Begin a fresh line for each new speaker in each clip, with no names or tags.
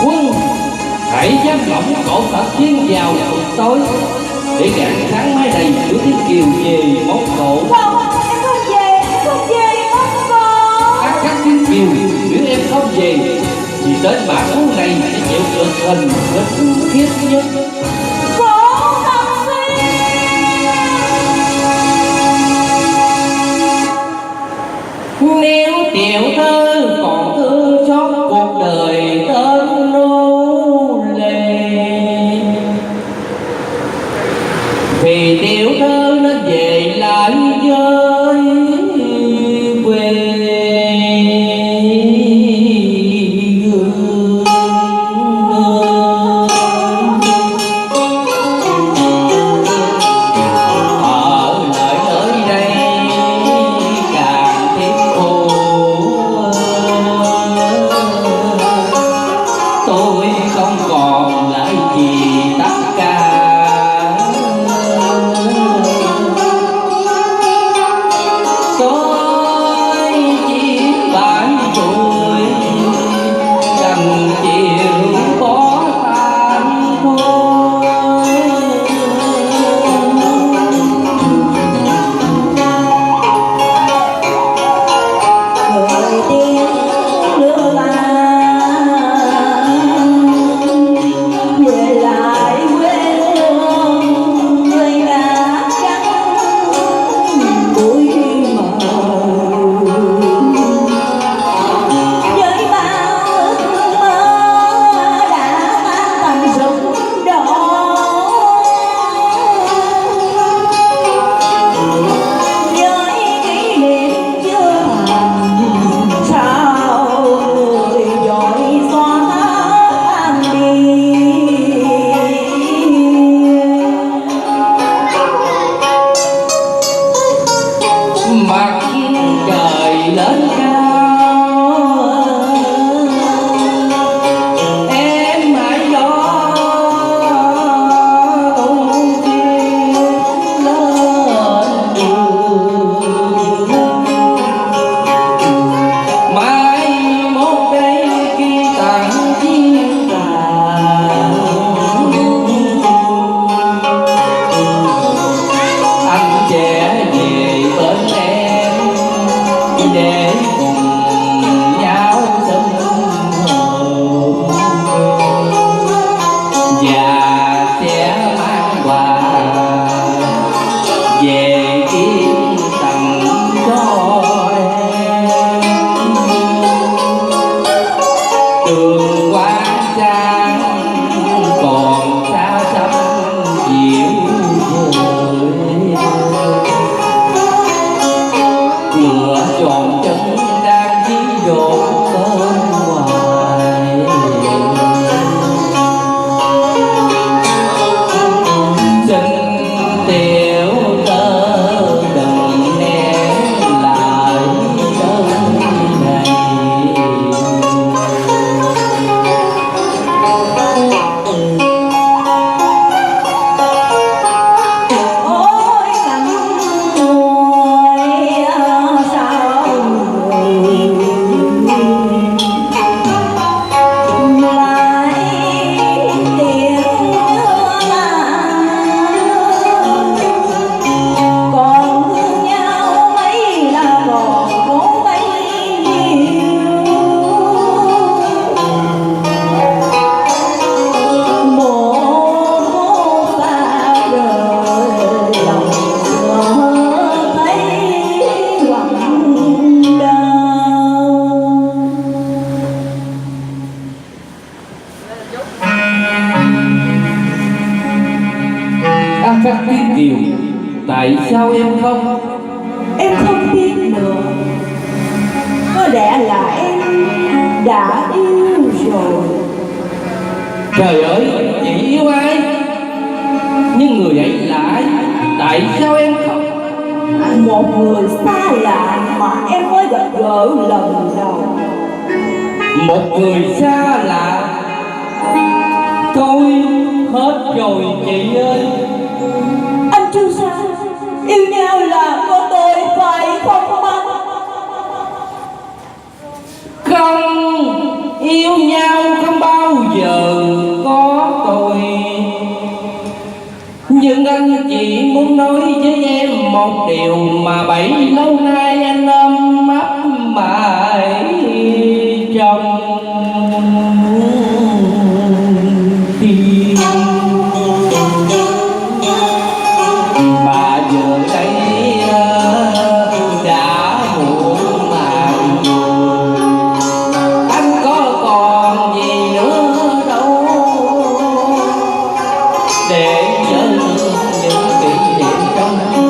Quân hãy dám lỏng cổ thật chiến vào buổi tối để gạn sáng mai này của tiếng kiều về móc cổ.
Không, em không về, em không về móc cổ.
Các tiếng kiều, nếu em không về thì đến bản phố này sẽ chịu cực hình rất khiếp nhất. Nếu tiểu thư còn thương xót cuộc đời tên nô lệ thì tiểu thư nó về lại với quê Các tiếng kiều, tại sao em không?
Em không biết nữa. Có lẽ là em đã yêu rồi.
Trời ơi, chị yêu ai? Nhưng người ấy là ai? Tại sao em không?
Một người xa lạ mà em mới gặp gỡ lần đầu.
Một người xa lạ? Thôi hết rồi chị ơi.
Anh Trương Sa, yêu nhau là có tôi phải không
muốn nói với em một điều mà bấy lâu nay anh ôm ấp mãi trong tim. Mà giờ đây đã muộn màng rồi, anh có còn gì nữa đâu để nhớ những kỷ niệm trong đời.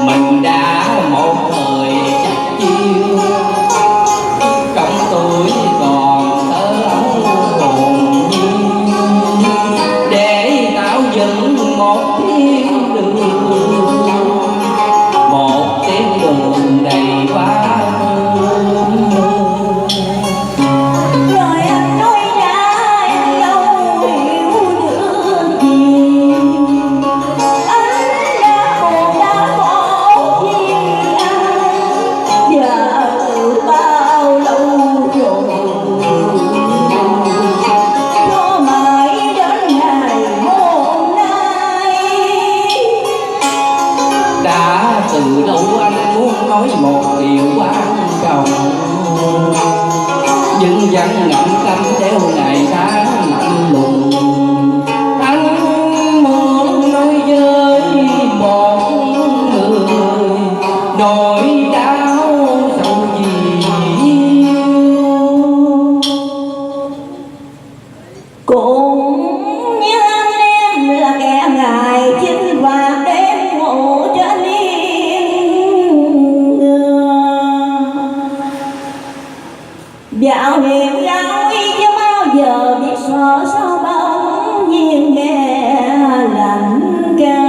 Mình đã một thời chắc chiêu trong tuổi còn thơ ấu hồn nhiên, để tạo dựng một thiên đường, một thiên đường đầy hoa hương.
Rồi anh nói ra em đâu hiểu được gì, anh đã buồn đã khổ vì anh giờ bao lâu rồi, cho mãi đến ngày hôm nay.
Đã từ lâu anh muốn nói một điều quan trọng, nhưng vẫn ngậm câm theo ngày tháng lạnh lùng. Anh muốn nói với một người nỗi đau sâu gì.
Cũng như anh em là kẻ ngài chinh và đêm ngủ trên yên dạo hiểm ra nguy chứ bao giờ biết sợ sao bỗng nhiên nghe lạnh cả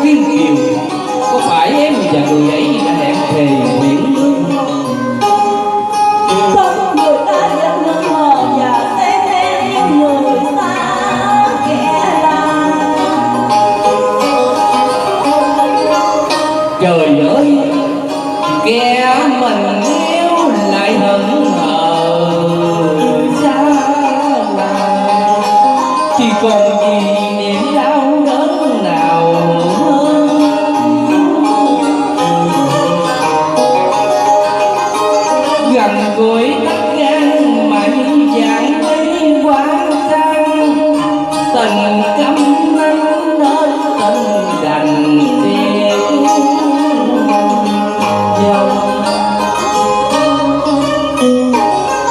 Thiên Kiều, có phải em và người ấy đã hẹn thề nguyện ước?
không người ta vẫn ngỡ ngờ và xem em như người xa kẻ lạ.
Trời ơi, kẻ mình yêu lại hận hờ xa lạ, chỉ còn gì niềm đau đớn nào hơn. Gần gũi tất gan mà những dạng lý quá trang, tình căm nắng nên tình đành tiếng dòng.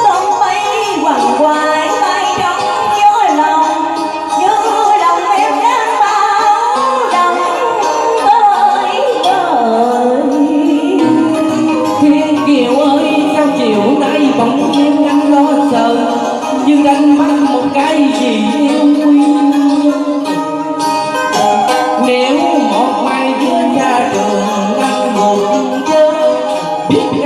Không mấy quằn quại bay trong gió lòng, như lòng em đang bao đồng ơi ơi.
Thiên Kiều ơi, sao chiều nay bỗng nhiên anh lo sợ, như đánh mất một cái gì yêu quý. Nếu một mai vừa ra trường anh buồn chớ biết